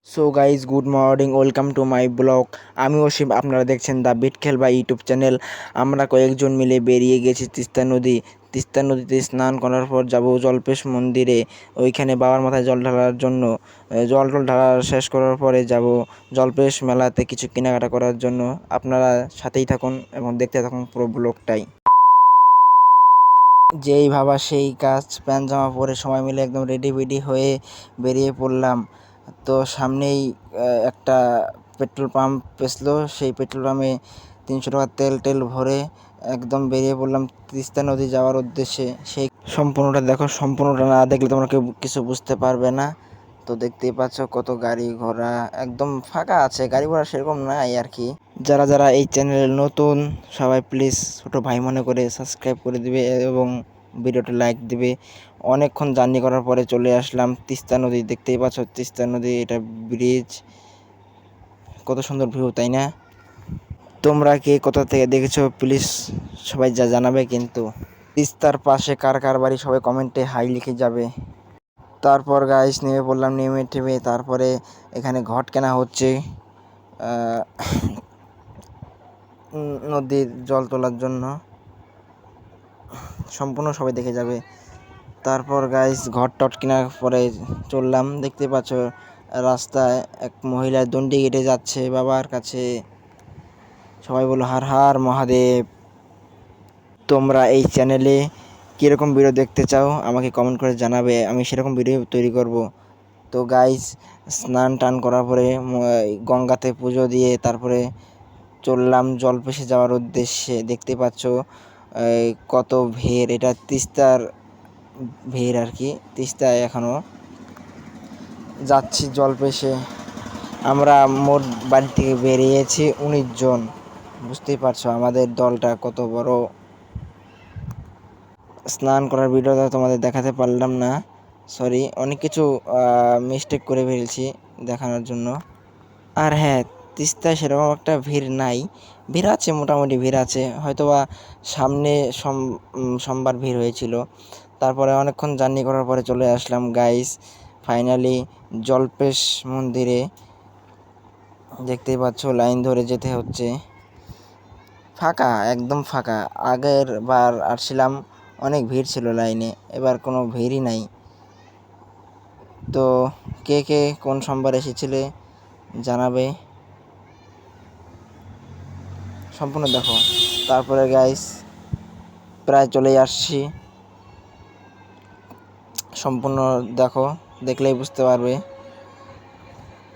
So guys good morning, welcome to my blog. আমি অসীম, আপনারা দেখছেন দ্য বিট খেলবা ইউটিউব চ্যানেল। আমরা কয়েকজন মিলে বেরিয়ে গেছি তিস্তা নদীতে স্নান করার পর যাব জল্পেশ মন্দিরে, ওইখানে বাবার মাথায় জল ঢালার জন্য। জল টল ঢালা শেষ করার পরে যাব জল্পেশ মেলাতে কিছু কেনাকাটা করার জন্য। আপনারা সাথেই থাকুন এবং দেখতে থাকুন পুরো ব্লগটাই। যেই ভাবা সেই কাজ, প্যান্ট জামা পরে সবাই মিলে একদম রেডি বেডি হয়ে বেরিয়ে পড়লাম। তো সামনেই একটা পেট্রোল পাম্প পেছলো, সেই পেট্রোল পাম্পে 300 টাকা তেল ভরে একদম বেরিয়ে পড়লাম তিস্তা নদী যাওয়ার উদ্দেশ্যে। সেই সম্পূর্ণটা দেখো, সম্পূর্ণটা না দেখলে তোমরা কেউ কিছু বুঝতে পারবে না। তো দেখতেই পাচ্ছ কত গাড়ি ঘোড়া, একদম ফাঁকা আছে, গাড়ি ঘোড়া সেরকম নাই আর কি। যারা যারা এই চ্যানেলে নতুন সবাই প্লিজ ছোটো ভাই মনে করে সাবস্ক্রাইব করে দিবে এবং ভিডিওটা লাইক দিবে। অনেকক্ষণ জার্নি করার পরে চলে আসলাম তিস্তা নদী। দেখতেই পাচ্ছ তিস্তা নদী, এটা ব্রিজ, কত সুন্দর ভিউ, তাই না? তোমরা কে কোথা থেকে দেখেছো প্লিজ সবাই জানাবে কিন্তু। তিস্তার পাশে কার কার বাড়ি সবাই কমেন্টে হাই লিখে যাবে। তারপর গাইস নেমে পড়লাম, নেমে টেমে তারপরে এখানে ঘট কেনা হচ্ছে নদীর জল তোলার জন্য। সম্পূর্ণ সবাই দেখে যাবে। তারপর গাইস ঘট টট কেনার পরে চললাম, দেখতে পাচ্ছ রাস্তায় এক মহিলা দণ্ডি কেটে যাচ্ছে বাবার কাছে। সবাই বলো হার হার মহাদেব। তোমরা এই চ্যানেলে কীরকম ভিডিও দেখতে চাও আমাকে কমেন্ট করে জানাবে, আমি সেরকম ভিডিও তৈরি করব। তো গাইস স্নান টান করার পরে গঙ্গাতে পুজো দিয়ে তারপরে চললাম জলপেশে যাওয়ার উদ্দেশ্যে। দেখতে পাচ্ছ কত ভিড়, এটা তিস্তার ভিড় আর কি। তিস্তায় এখনও যাচ্ছি জলপেশে। আমরা মোট বাড়ি থেকে বেরিয়েছি 19 জন। বুঝতেই পারছো আমাদের দলটা কত বড়। স্নান করার ভিডিওটা তোমাদের দেখাতে পারলাম না, সরি, অনেক কিছু মিস্টেক করে ফেলছি দেখানোর জন্য। আর হ্যাঁ, তিস্তায় সেরকম একটা ভিড় নাই, ভিড় আছে, মোটামুটি ভিড় আছে, হয়তোবা সামনে সোমবার ভিড় হয়েছিল। তারপরে অনেকক্ষণ জার্নি করার পরে চলে আসলাম গাইস ফাইনালি জল্পেশ মন্দিরে। দেখতেই পাচ্ছ লাইন ধরে যেতে হচ্ছে, ফাঁকা, একদম ফাঁকা। আগের বার আসছিলাম অনেক ভিড় ছিল লাইনে, এবার কোনো ভিড়ই নাই। তো কে কে কোন সোমবার এসেছিলে জানাবে, সম্পূর্ণ দেখো। তারপরে গাইস প্রায় চলেই আসছি, সম্পূর্ণ দেখো, দেখলেই বুঝতে পারবে।